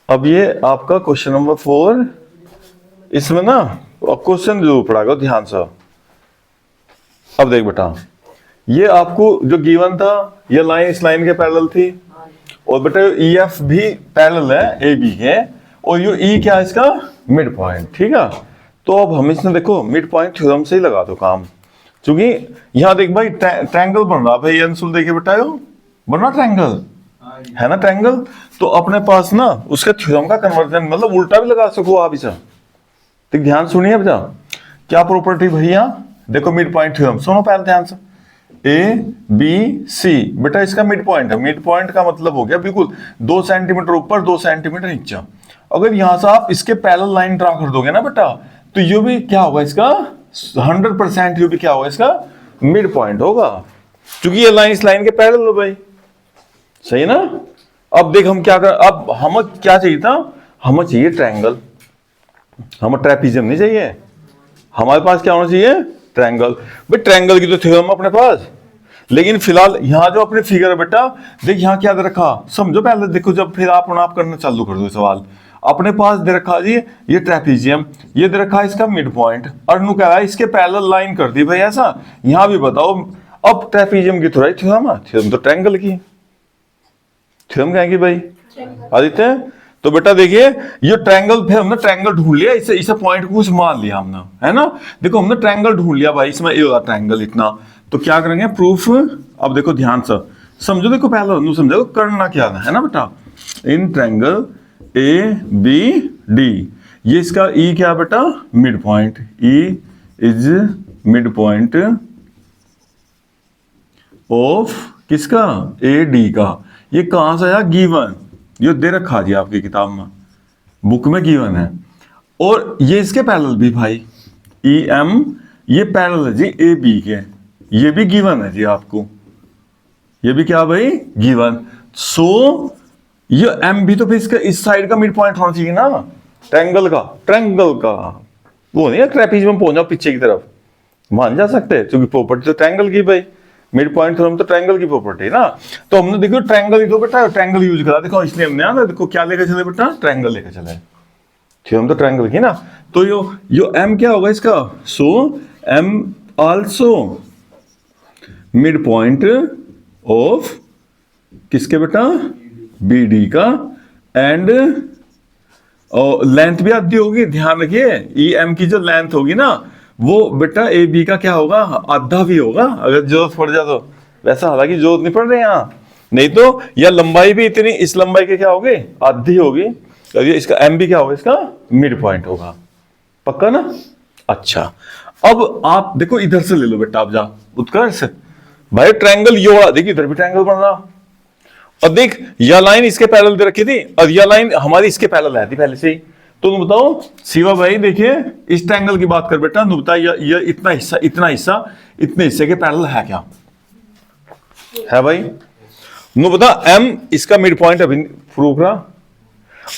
अब ये आपका क्वेश्चन नंबर 4, इसमें ना क्वेश्चन जरूर पढ़ा करो ध्यान से। अब देख बेटा, ये आपको जो गिवन था, ये लाइन इस लाइन के पैरेलल थी, और बेटा ई एफ भी पैरेलल है ए बी के, और ये ई क्या है इसका, मिड पॉइंट। ठीक है, तो अब हम इसमें देखो मिड पॉइंट थ्योरम से ही लगा दो काम, क्योंकि यहाँ देख भाई ट्रायंगल बन रहा भाई, अंशुल देखिए बेटा यो बन रहा ट्रायंगल है ना, ट्रायंगल। तो अपने पास ना उसके थ्योरम का कन्वर्जन, मतलब उल्टा भी लगा सको आप इसे। तो ध्यान सुनिए बेटा, क्या प्रॉपर्टी भैया, देखो मिड पॉइंट थ्योरम सुनो पहले ध्यान से। ए बी सी बेटा इसका मिड पॉइंट है। मिड पॉइंट का मतलब हो गया बिल्कुल 2 सेंटीमीटर ऊपर 2 सेंटीमीटर नीचे। अगर यहां से आप इसके पैरेलल लाइन ड्रा कर दोगे ना बेटा, तो ये भी क्या होगा इसका 100%, ये भी क्या होगा इसका मिड पॉइंट होगा, क्योंकि ये लाइन इस लाइन के पैरेलल है भाई। सही है ना। अब देख हम क्या कर, अब हमें क्या चाहिए था, हमें चाहिए ट्रायंगल, हमें ट्रेपीजियम नहीं चाहिए। हमारे पास क्या होना चाहिए, ट्रायंगल। भाई ट्रायंगल की तो थ्योरम अपने पास, लेकिन फिलहाल यहाँ जो अपने फिगर है बेटा, देख यहाँ क्या दे रखा, समझो पहले देखो, जब फिर आप करना चालू कर दो सवाल। अपने पास दे रखा जी ये ट्रेपीजियम, ये दे रखा इसका मिड पॉइंट, और नु कह रहा है इसके पैरेलल लाइन कर दी भाई ऐसा। यहाँ भी बताओ, अब ट्रेपीजियम की थोड़ा थ्योरम है, थ्योरम तो ट्रायंगल की, थ्योरम क्या है भाई आदित्य। तो बेटा देखिए ये ट्रायंगल, फिर हमने ट्रायंगल ढूंढ लिया, इसे पॉइंट को मान लिया हमने, है ना। देखो हमने ट्रायंगल ढूंढ लिया भाई, इसमें ये होगा ट्रायंगल इतना। तो क्या करेंगे प्रूफ, अब देखो ध्यान से समझो, देखो पहले समझो करना क्या है ना बेटा। In triangle A B D, ये इसका ई क्या बेटा, mid point, E is mid point of किसका, ए डी का। ये कहां से आया, गिवन, ये दे रखा जी आपकी किताब में, बुक में गिवन है। और ये इसके पैरेलल भी भाई, ई एम, ये पैरेलल है जी ए बी के, ये भी गिवन है जी आपको, ये भी क्या भाई गिवन। सो ये एम भी तो फिर इसका इस साइड का मिड पॉइंट होना चाहिए ना, ट्रायंगल का, वो नहीं है ट्रेपीजियम पहुंच जाओ पीछे की तरफ, मान जा सकते हैं, क्योंकि प्रॉपर्टी तो ट्रायंगल की भाई, मिड पॉइंट थ्योरम तो ट्रायंगल की प्रॉपर्टी है ना। तो हमने देखो ट्रायंगल ही तो बेटा, ट्रायंगल यूज करा, देखो इसलिए हमने आना, देखो क्या लेकर चले बेटा, ट्रायंगल लेकर चले, थ्योरम तो ट्रायंगल की ना। तो यो एम क्या होगा इसका, so M also mid point of किसके बेटा, बी डी का, एंड लेंथ भी आधी होगी, ध्यान रखिए ई एम की जो लेंथ होगी ना, वो बेटा ए बी का क्या होगा, आधा भी होगा अगर जरूरत पड़ जाए तो। वैसा हालांकि जरूरत नहीं पड़ रही यहाँ, नहीं तो यह लंबाई भी इतनी, इस लंबाई के क्या होगी, आधी होगी, और ये इसका एम भी क्या होगा, इसका मिड पॉइंट होगा, पक्का ना। अच्छा अब आप देखो इधर से ले लो बेटा, आप जा उत्कर्ष भाई, ट्रायंगल ये वाला देखिए, इधर भी ट्रायंगल बन रहा, और देख यह लाइन इसके पैरेलल दे रखी थी, और यह लाइन हमारी इसके पैरेलल है थी पहले से ही। तो तुम बताओ शिवा भाई, देखिए इस ट्रायंगल की बात कर बेटा, तुम बता ये इतना हिस्सा इतने हिस्से के पैरेलल है क्या, है भाई। नु बता एम इसका मिड पॉइंट अभी प्रूव करा,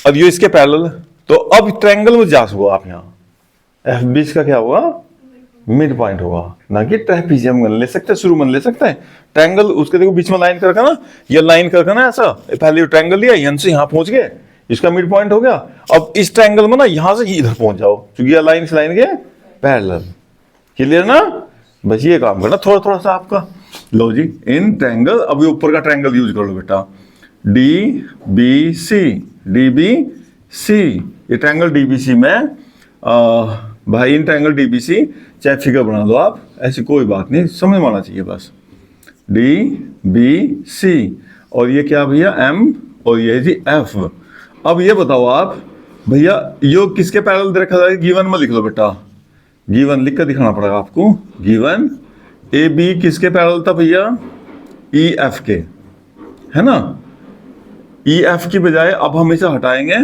और ये इसके पैरेलल। तो अब ट्रायंगल में जा सको आप, यहाँ एफ बी का क्या होगा, मिड पॉइंट होगा, ना कि ट्रेपीजियम ले सकते, शुरू में ले सकते हैं ट्रायंगल, उसके देखो बीच में लाइन करके ना, ये लाइन करके ना ऐसा, पहले ट्रायंगल लिया, यहाँ से यहाँ पहुंच गए, इसका मिड पॉइंट हो गया। अब इस ट्रायंगल में ना यहां से इधर पहुंच जाओ, क्योंकि ये लाइन इस लाइन के पैरेलल, क्लियर ना। बस ये काम करना थोड़ा थोड़ा सा आपका। लो जी इन ट्रायंगल, अब ये ऊपर का ट्रायंगल यूज कर लो बेटा, डी बी सी, ये ट्रायंगल डी बी सी में भाई, in triangle D B C चाहे फिगर बना दो आप, ऐसी कोई बात नहीं, समझ में आना चाहिए बस। डी बी सी, और ये क्या भैया एम, और ये जी एफ। अब ये बताओ आप भैया, यो किसके पैरेलल दे रखा था, गिवन में लिख लो बेटा, गिवन लिख कर दिखाना पड़ेगा आपको, गिवन ए बी किसके पैरेलल था भैया, ई एफ के, है ना। ई एफ की बजाय अब हम इसे हटाएंगे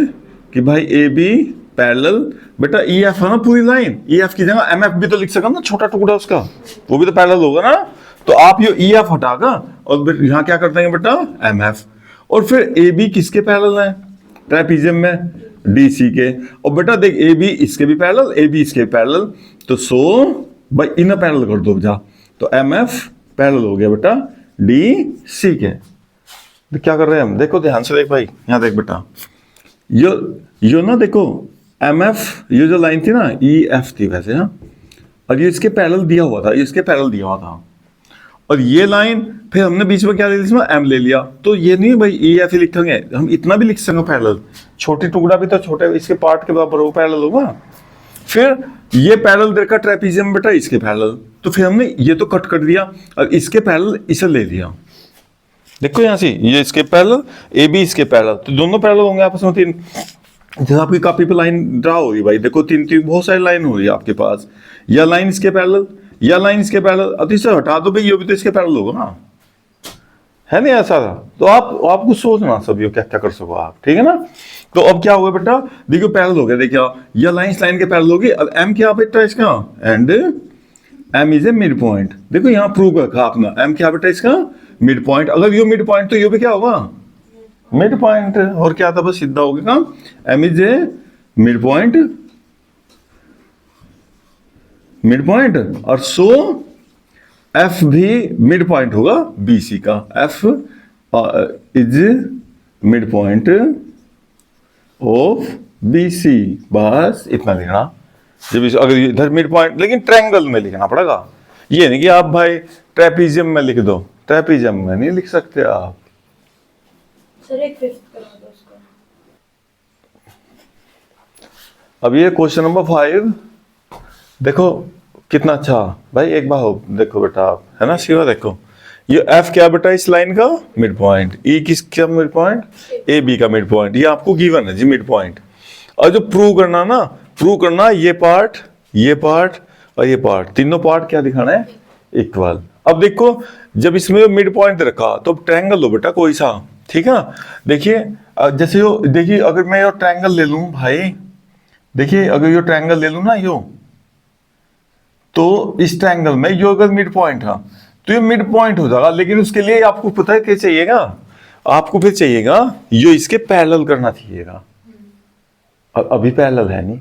कि भाई ए बी पैरेलल, बेटा ई एफ है ना पूरी लाइन, ई एफ की जगह एम एफ भी तो लिख सकता ना, छोटा टुकड़ा उसका, वो भी तो पैरेलल होगा ना। तो आप ये ई एफ हटाकर और यहाँ क्या कर देंगे बेटा, एम एफ। और फिर ए बी किसके पैरेलल है, ट्रापेजियम में डी सी के, और बेटा देख ए बी इसके भी पैरेलल, ए बी इसके पैरेलल, तो सो भाई इन्हें पैरेलल कर दो जा, तो एम एफ पैरेलल हो गया बेटा डी सी के। तो क्या कर रहे हैं हम, देखो ध्यान से देख भाई, यहाँ देख बेटा, यो ना देखो MF, ये जो लाइन थी ना EF थी वैसे, हाँ, और ये इसके पैरेलल दिया हुआ था, ये इसके पैरेलल दिया हुआ था, और ये लाइन फिर हमने बीच में क्या ले लिया, इसमें M ले लिया, तो ये नहीं भाई EF ही लिखेंगे, हम इतना भी लिख सकते पैरेलल, छोटी टुकड़ा भी तो छोटे इसके पार्ट के बराबर हो, पैरेलल होगा। फिर ये पैरेलल देखा ट्रेपीजियम बेटा इसके पैरेलल, तो फिर हमने ये तो कट कर दिया और इसके पैरेलल इसे ले लिया। देखो यहाँ से ये इसके पैरेलल, AB इसके पैरेलल, तो दोनों पैरेलल होंगे आपस में तीन। जैसे आपकी कॉपी पे लाइन ड्रा हो रही भाई, देखो तीन तीन बहुत सारी लाइन हो रही है आपके पास, या लाइन इसके पैरेलल, या लाइन इसके पैरेलल, अब इसे हटा दो भाई, ये भी तो इसके पैरेलल होगा ना, है नहीं ऐसा? तो आपको सोचना सब ये क्या क्या कर सको आप, ठीक है ना। तो अब क्या होगा बेटा, देखो पैरेलल हो गया, देखिए ये लाइन इस लाइन के पैरेलल होगी। अब M क्या बेटा इसका, and M is a mid point. देखो यहाँ प्रूव रखा आपने, M क्या बेटा इसका मिड पॉइंट, अगर ये मिड पॉइंट तो ये भी क्या होगा मिड पॉइंट, और क्या था बस सीधा हो गया काम, M is a mid point, mid point, और सो F भी मिड पॉइंट होगा BC का, F is mid point of BC, बस इतना लिखना। जब अगर इधर मिड पॉइंट, लेकिन ट्रायंगल में लिखना पड़ेगा, ये नहीं कि आप भाई ट्रेपीजियम में लिख दो, ट्रेपीजियम में नहीं लिख सकते आप। सर एक फिफ्थ करा दो उसका। अब ये क्वेश्चन नंबर 5 देखो कितना अच्छा भाई, एक बार हो देखो बेटा आप, है ना शिवा, देखो ये F क्या बेटा इस लाइन का मिड पॉइंट, E किसका मिड पॉइंट, AB का मिड पॉइंट, ये आपको गिवन है जी मिड पॉइंट। और जो प्रूव करना ना, प्रूव करना ये पार्ट और ये पार्ट, तीनों पार्ट क्या दिखाना है इक्वल। अब देखो जब इसमें मिड पॉइंट रखा तो ट्रायंगल लो बेटा कोई सा, ठीक है ना। देखिए जैसे यो, देखिए अगर मैं यो ट्रायंगल ले लूं भाई, देखिए अगर यो ट्रायंगल ले लूं ना यो, तो इस ट्रायंगल में यो अगर मिड पॉइंट है तो ये मिड पॉइंट हो जाएगा, लेकिन उसके लिए आपको पता है क्या चाहिएगा, आपको फिर चाहिएगा यो इसके पैरेलल करना चाहिएगा, और अभी पैरेलल है नहीं।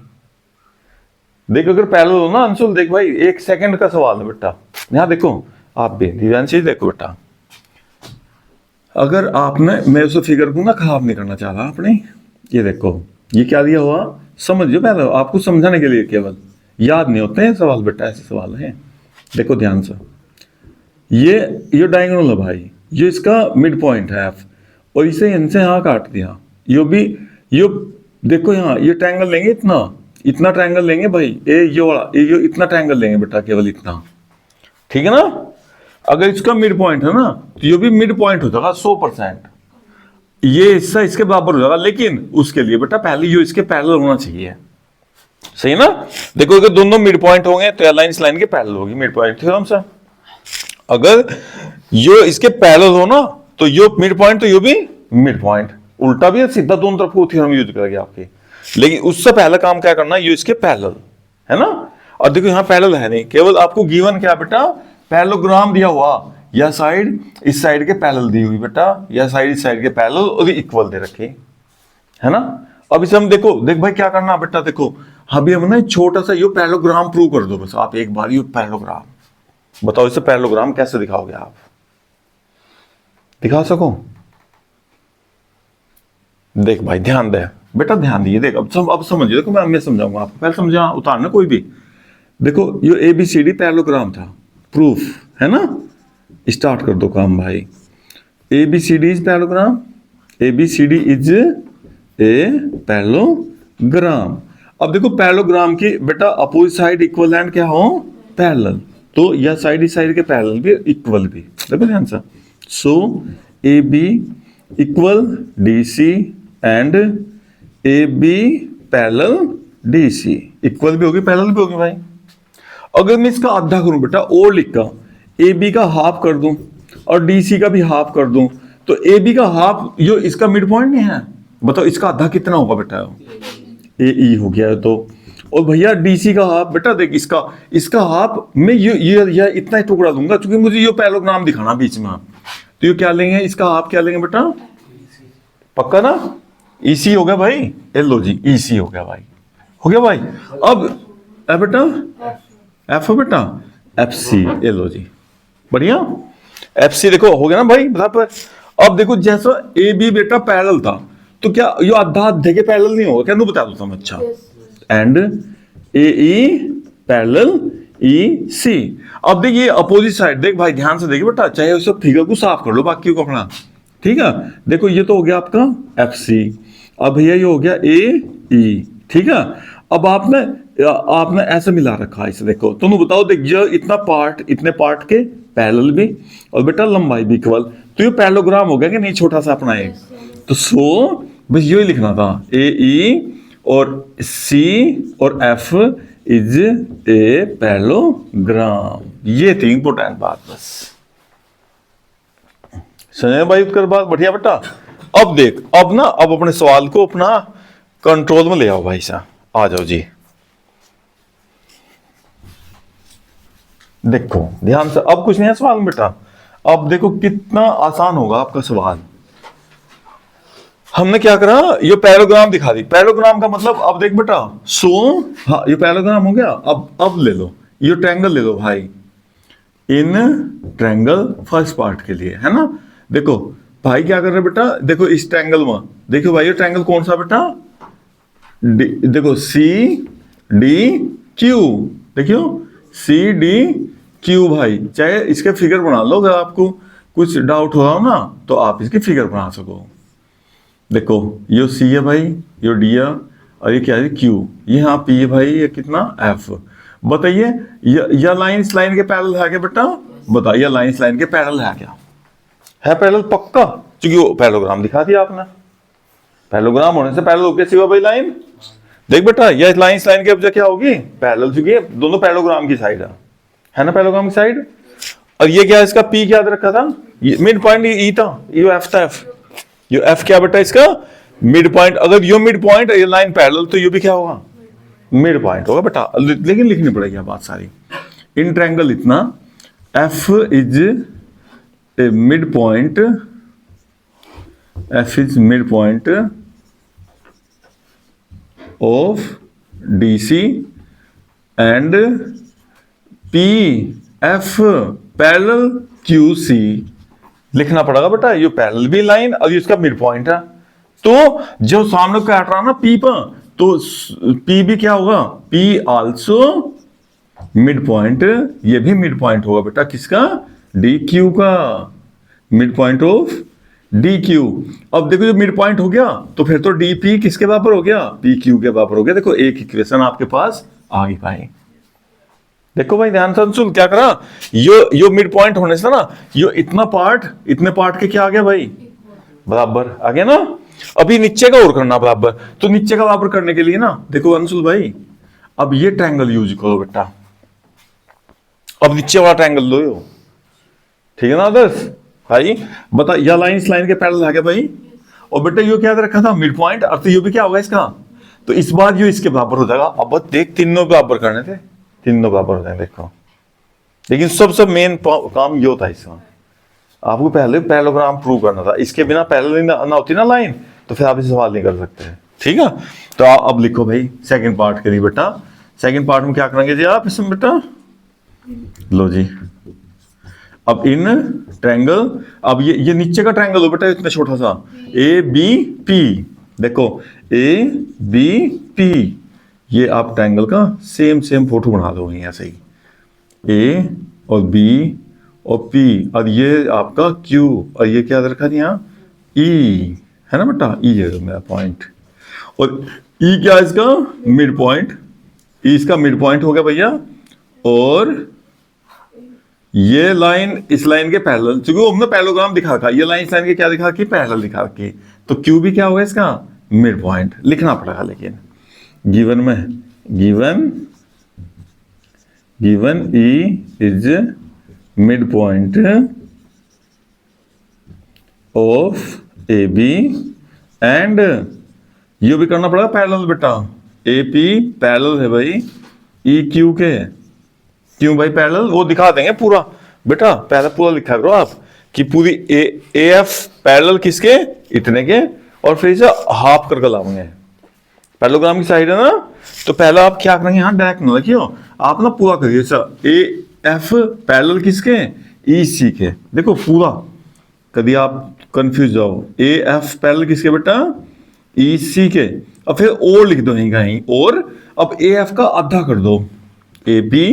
देख अगर पैरेलल हो ना अंशुल, देख भाई 1 सेकंड का सवाल है बेटा, यहाँ देखो आप भी ध्यान से देखो बेटा, अगर आपने, मैं उस फिगर को ना खराब नहीं करना चाह रहा आपने, ये देखो ये क्या दिया हुआ समझिए, पहले आपको समझाने के लिए, केवल याद नहीं होते हैं सवाल बेटा, ऐसे सवाल हैं। देखो ध्यान से, ये डायगोनल है भाई, ये इसका मिड पॉइंट है F, और इसे इनसे यहाँ काट दिया, ये भी ये देखो यहाँ ये ट्रायंगल लेंगे, इतना ट्रायंगल लेंगे भाई, ये वाला ये इतना ट्रायंगल लेंगे बेटा, केवल इतना, ठीक है ना। अगर इसका मिड पॉइंट है ना तो ये भी मिड पॉइंट हो जाएगा 100%, ये हिस्सा इसके बराबर हो जाएगा, लेकिन उसके लिए बेटा पहले ये इसके पैरेलल होना चाहिए, सही ना। देखो अगर दोनों मिड पॉइंट होंगे तो लाइन इस लाइन के पैरेलल होगी, मिड पॉइंट थ्योरम से। अगर यो इसके पैरेलल हो ना तो यो मिड पॉइंट तो यो भी मिड पॉइंट, उल्टा भी है सीधा, दोनों तरफ को थ्योरम यूज करेंगे आपके, लेकिन उससे पहले काम क्या करना है, यो इसके पैरेलल है ना। और देखो यहाँ पैरेलल है नहीं, केवल आपको गिवन क्या बेटा पैरेललोग्राम दिया हुआ, यह साइड इस साइड के पैरेलल दी हुई बेटा, यह साइड इस साइड के पैरेलल और इक्वल दे रखे, है ना। अब इसे हम देखो, देख भाई क्या करना बेटा, देखो अभी हम ना छोटा सा यो पैरेललोग्राम प्रूव कर दो बस आप एक बार, यो पैरेललोग्राम बताओ, इसे पैरेललोग्राम कैसे दिखाओगे आप, दिखा सको। देख भाई ध्यान दे बेटा, ध्यान दिए, देख अब समझिए, देखो मैं समझाऊंगा आपको, पहले समझा उतारना कोई भी। देखो यो ABCD पैरेललोग्राम था, प्रूफ है ना, स्टार्ट कर दो काम भाई। ABCD is parallelogram, ABCD is a parallelogram. अब देखो पैरेललोग्राम की बेटा अपोजिट साइड इक्वल एंड क्या हो पैरेलल, तो यह साइड इस साइड के पैरेलल भी इक्वल भी, देखो ध्यान से। सो AB equal DC and AB parallel DC, equal भी होगी पैरेलल भी होगी भाई। अगर मैं इसका आधा करूं बेटा और लिख का, AB का हाफ कर दूं और DC का भी हाफ कर दूं, तो AB का हाफ यो इसका मिड पॉइंट नहीं है, बताओ इसका आधा कितना होगा बेटा, AE हो गया तो। और भैया DC का हाफ बेटा देख, इसका हाफ मैं ये इतना ही टुकड़ा दूंगा, क्योंकि मुझे ये पैरेललोग्राम दिखाना बीच में, तो ये क्या लेंगे, इसका हाफ क्या लेंगे बेटा, पक्का ना, EC हो गया भाई, लो जी EC हो गया भाई, हो गया भाई। अब बेटा F हो बेटा, FC लो जी, बढ़िया FC देखो हो गया ना भाई बराबर। अब देखो जैसा AB बेटा पैरेलल था, तो क्या ये आधा आधे के पैरेलल नहीं होगा क्या? नु बता दो मैं। अच्छा, एंड ए ई पैरेलल ई सी। अब देखिए अपोजिट साइड, देख भाई ध्यान से देखिए बेटा, चाहे उस फिगर को साफ कर लो बाकी को अपना, ठीक है। देखो ये तो हो गया आपका एफ सी, अब भैया ये हो गया ए ई, ठीक है। अब आपने ऐसे मिला रखा है इसे, देखो तुम बताओ, देख ये इतना पार्ट, इतने पार्ट के पैरेलल भी और बेटा लंबाई भी इक्वल, तो ये पैरेललोग्राम हो गया कि नहीं, छोटा सा अपना एक। तो सो बस यही लिखना था, ए ई और सी और एफ इज ए पैरेललोग्राम। ये थी इंपॉर्टेंट बात बस। समझे भाई उत्तर बात? बढ़िया बेटा। अब देख, अब ना, अब अपने सवाल को अपना कंट्रोल में ले आओ भाई साहब, आ जाओ जी। देखो ध्यान से, अब कुछ नहीं है सवाल में बेटा। अब देखो कितना आसान होगा आपका सवाल। हमने क्या करा, ये पैरेललोग्राम दिखा दी। पैरेललोग्राम का मतलब, अब देख बेटा, सो हाँ ये पैरेललोग्राम हो गया। अब ले लो, ये ट्रायंगल ले लो भाई, इन ट्रायंगल फर्स्ट पार्ट के लिए, है ना। देखो भाई क्या कर रहे बेटा, देखो इस ट्रायंगल में, देखो भाई ये ट्रायंगल कौन सा बेटा, देखो सी डी क्यू, देखियो सी डी क्यू भाई। चाहे इसके फिगर बना लो, अगर आपको कुछ डाउट हो रहा हो ना तो आप इसकी फिगर बना सको। देखो ये सी है भाई, ये डी है, और ये क्या है क्यू, ये यहाँ पी है भाई, ये कितना एफ। बताइए यह लाइन इस लाइन के पैरेलल है क्या बेटा? बताइए लाइन इस लाइन के पैरेलल है क्या? है पैरेलल पक्का, क्योंकि वो पैरेललोग्राम दिखा दिया आपने। पैरेललोग्राम होने से पैरेलल हो कैसी हुआ भाई लाइन? देख बेटा ये लाइन इस लाइन के अब क्या होगी पैरेलल, क्योंकि दोनों पैरेललोग्राम की साइड है ना, पैरेललोग्राम की साइड। और ये क्या, इसका पी क्या रखा था, मिड पॉइंट ई था, ये एफ था, एफ। ये एफ क्या बेटा इसका मिड पॉइंट। अगर यो मिड पॉइंट, ये लाइन पैरेलल, तो ये भी क्या होगा मिड पॉइंट होगा बेटा। लेकिन लिखनी पड़ेगी बात सारी। इन ट्रायंगल इतना F is a mid point, F is mid point of DC and PF parallel QC। लिखना पड़ेगा बेटा, ये पैरेलल भी लाइन और इसका मिड पॉइंट है, तो जो सामने काट रहा ना P पर, तो P भी क्या होगा, P आल्सो मिड पॉइंट, ये भी मिड पॉइंट होगा बेटा किसका, DQ का, मिड पॉइंट ऑफ DQ। अब देखो जो मिड पॉइंट हो गया तो फिर तो DP किसके बराबर हो गया, PQ के बराबर हो गया। देखो एक इक्वेशन आपके पास आ गई भाई। देखो भाई ध्यान से सुन, क्या करा, यो मिड पॉइंट होने से ना, यो इतना पार्ट, इतने पार्ट के क्या आ गया भाई बराबर आ गया ना। अभी नीचे का और करना बराबर, तो नीचे का बराबर करने के लिए ना, देखो अंशुल भाई, अब ये ट्रायंगल यूज करो बेटा, अब नीचे वाला ट्रायंगल लो, ठीक है ना आदर्श भाई। बता, यह लाइन इस लाइन के पैरेलल है क्या भाई? और बेटा ये क्या रखा था मिड पॉइंट, और तो ये भी क्या होगा इसका, तो इस बार ये इसके बराबर हो जाएगा। अब देख तीनों बराबर करने थे, तीनों बराबर हो जाएंगे देखो। लेकिन सबसे मेन काम ये होता है इसका, आपको पहले पैरेललोग्राम प्रूव करना था। इसके बिना पैरेलल ना होती ना लाइन, तो फिर आप इसे सवाल नहीं कर सकते, ठीक है। तो अब लिखो भाई सेकंड पार्ट के लिए बेटा। सेकंड पार्ट में क्या करेंगे जी आप इसमें बेटा, लो जी, अब इन ट्रायंगल, अब ये नीचे का ट्रायंगल हो बेटा, इतना छोटा सा ABP। देखो ABP, ये आप ट्रायंगल का सेम फोटो बना दोगे ऐसे ही, A और B और P, और ये आपका Q, और ये क्या रखा है यहाँ E, है ना बेटा, E है मेरा पॉइंट, और E क्या है इसका मिड पॉइंट, E इसका मिड पॉइंट हो गया भैया। और ये लाइन इस लाइन के पैरेलल, क्योंकि हमने पैरेललोग्राम दिखा रखा, ये लाइन इस लाइन के क्या दिखा रखी, पैरेलल दिखा रखी, तो Q भी क्या होगा इसका मिड पॉइंट। लिखना पड़ेगा लेकिन गिवन में, given E is mid point of AB, and ये भी करना पड़ेगा पैरेलल बेटा, AP पैरेलल है भाई EQ के। क्यों भाई पैरेलल, वो दिखा देंगे पूरा बेटा, पहले पूरा लिखा करो आप कि पूरी AF पैरेलल किसके, इतने के, और फिर इसे हाफ करके लाओगे, पैरेललोग्राम की साइड है ना। तो पहले आप क्या करेंगे, यहाँ डायरेक्ट ना लिखियो, आप ना पूरा करिए सर, AF पैरेलल किसके, EC के। देखो पूरा, कभी आप कंफ्यूज जाओ, AF पैरेलल किसके बेटा, ई सी के, अब फिर और लिख दो यहीं कहीं, और अब ए एफ का आधा कर दो, ए बी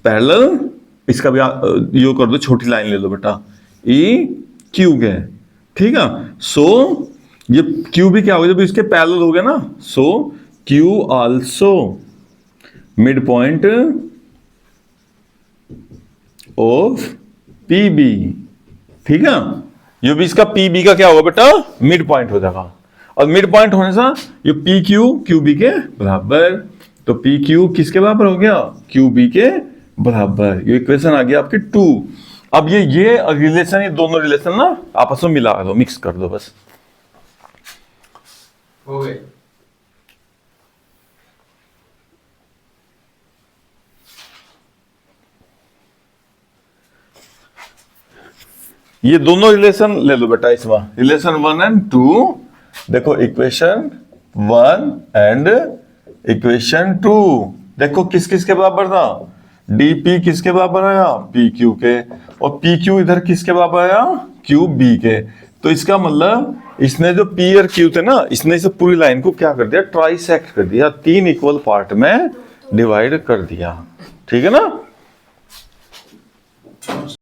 पैरेलल, इसका भी यो कर दो, छोटी लाइन ले लो बेटा, ई क्यू के, ठीक है। सो ये क्यू भी क्या हो गया जब इसके पैरेलल हो गया ना, so Q also mid point of P B, ठीक है। ये भी इसका पी बी का क्या होगा बेटा, मिड पॉइंट हो जाएगा, और मिड पॉइंट होने से ये पी क्यू क्यू बी के बराबर, तो पी क्यू किसके बराबर हो गया, क्यू बी के बराबर। ये इक्वेशन आ गया आपकी 2। अब ये रिलेशन, ये दोनों रिलेशन ना आपस में मिला दो, मिक्स कर दो बस, हो गए। ये दोनों रिलेशन ले लो बेटा इसमें, रिलेशन 1 एंड 2। देखो इक्वेशन 1 एंड इक्वेशन 2, देखो किस किस के बराबर था, dp किसके बराबर आया, pq के, और pq इधर किसके बराबर आया, qb के। तो इसका मतलब इसने जो p और q थे ना, इसने इसे पूरी लाइन को क्या कर दिया, ट्राइसेक्ट कर दिया, 3 इक्वल पार्ट में डिवाइड कर दिया, ठीक है ना।